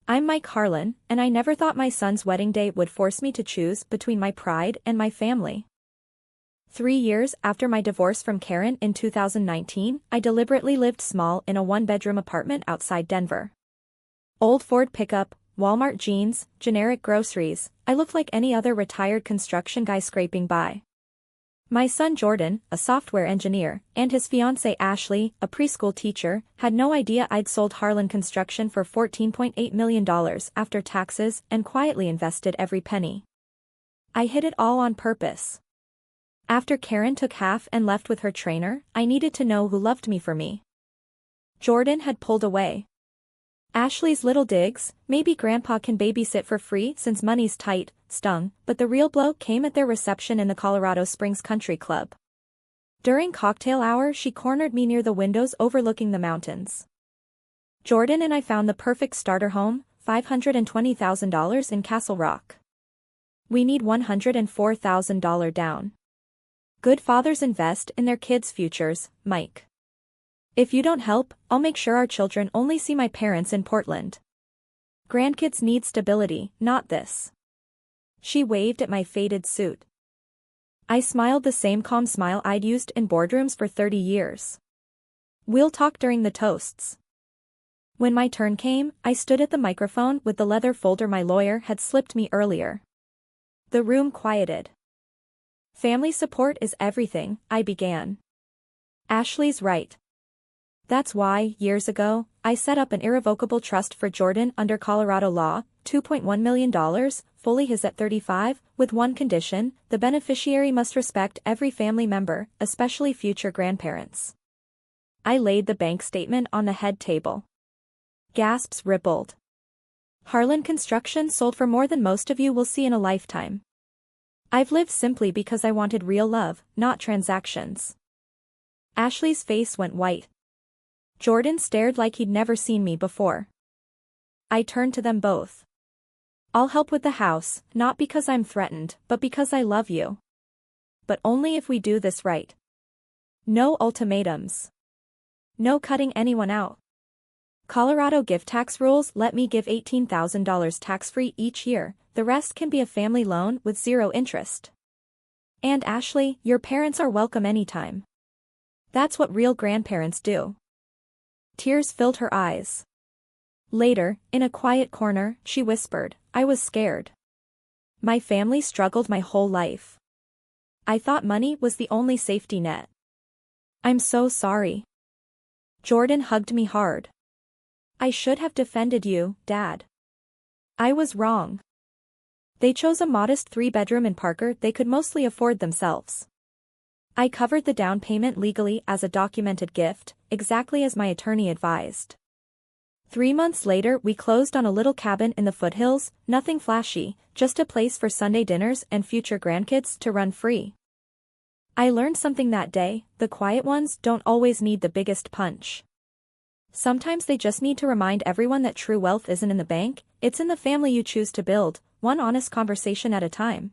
I'm Mike Harlan, and I never thought my son's wedding day would force me to choose between my pride and my family. 3 years after my divorce from Karen in 2019, I deliberately lived small in a one-bedroom apartment outside Denver. Old Ford pickup, Walmart jeans, generic groceries, I looked like any other retired construction guy scraping by. My son Jordan, a software engineer, and his fiancée Ashley, a preschool teacher, had no idea I'd sold Harlan Construction for $14.8 million after taxes and quietly invested every penny. I hid it all on purpose. After Karen took half and left with her trainer, I needed to know who loved me for me. Jordan had pulled away. Ashley's little digs, maybe Grandpa can babysit for free since money's tight, stung, but the real blow came at their reception in the Colorado Springs Country Club. During cocktail hour, she cornered me near the windows overlooking the mountains. Jordan and I found the perfect starter home, $520,000 in Castle Rock. We need $104,000 down. Good fathers invest in their kids' futures, Mike. If you don't help, I'll make sure our children only see my parents in Portland. Grandkids need stability, not this. She waved at my faded suit. I smiled the same calm smile I'd used in boardrooms for 30 years. We'll talk during the toasts. When my turn came, I stood at the microphone with the leather folder my lawyer had slipped me earlier. The room quieted. Family support is everything, I began. Ashley's right. That's why, years ago, I set up an irrevocable trust for Jordan under Colorado law, $2.1 million, fully his at 35, with one condition: the beneficiary must respect every family member, especially future grandparents. I laid the bank statement on the head table. Gasps rippled. Harlan Construction sold for more than most of you will see in a lifetime. I've lived simply because I wanted real love, not transactions. Ashley's face went white. Jordan stared like he'd never seen me before. I turned to them both. I'll help with the house, not because I'm threatened, but because I love you. But only if we do this right. No ultimatums. No cutting anyone out. Colorado gift tax rules let me give $18,000 tax-free each year, the rest can be a family loan with zero interest. And Ashley, your parents are welcome anytime. That's what real grandparents do. Tears filled her eyes. Later, in a quiet corner, she whispered, I was scared. My family struggled my whole life. I thought money was the only safety net. I'm so sorry. Jordan hugged me hard. I should have defended you, Dad. I was wrong. They chose a modest 3-bedroom in Parker they could mostly afford themselves. I covered the down payment legally as a documented gift, exactly as my attorney advised. 3 months later we closed on a little cabin in the foothills, nothing flashy, just a place for Sunday dinners and future grandkids to run free. I learned something that day: the quiet ones don't always need the biggest punch. Sometimes they just need to remind everyone that true wealth isn't in the bank, it's in the family you choose to build, one honest conversation at a time.